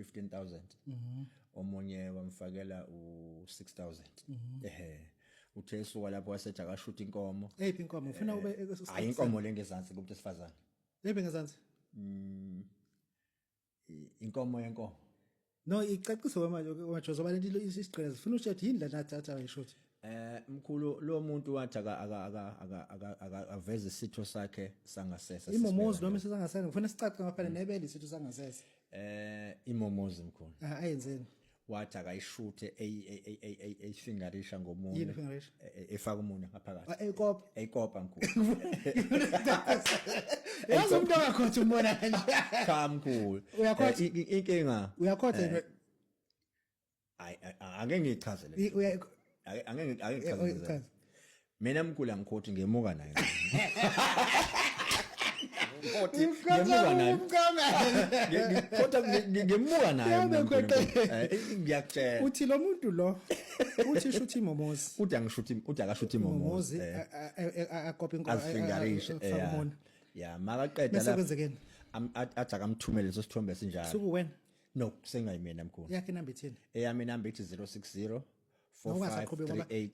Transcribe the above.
15,000 omunye wamfakela u6,000 uthe suka lapho wasethi akashuta inkomo Eyiphi inkomo ufuna ube hayi inkomo lengezansi kumuntu esifazane Eyiphi ngezansi inkomo yenkomo No icacise manje wajozo balento isiqhela zifuna ushethi yini la nathatha ayishuthi mkhulu lo muntu wathi aka aveze isitho sakhe sangasese Imomozi noma sesangasese ngifuna sicace ngaphela nebele isitho sangasese imomozi mkhulu ayenzeni wathi akayishuthe eyifingerisha ngomunye Yini fingerisha efaka umunye ngaphakathi Eyikopa mkhulu yazi umuntu akakhotha umbona kanje cha mkhulu Uyakhotha inkinga uyakhotha ake ngichazele ake ngichazele mina mkhulu angikhothi ngemuka naye ngemuka naye ngemuka naye ngiyakutshela uthi lo muntu lo uthi shuthi imomozi uthi akashuthi imomozi akopa inkomo afingerisha ya makaqeda la kwenzekeni athi akamthumele leso sithombe sinjalo suku wena no sengayimina mkhulu yakhe number 10 eyami number ithi 060 4538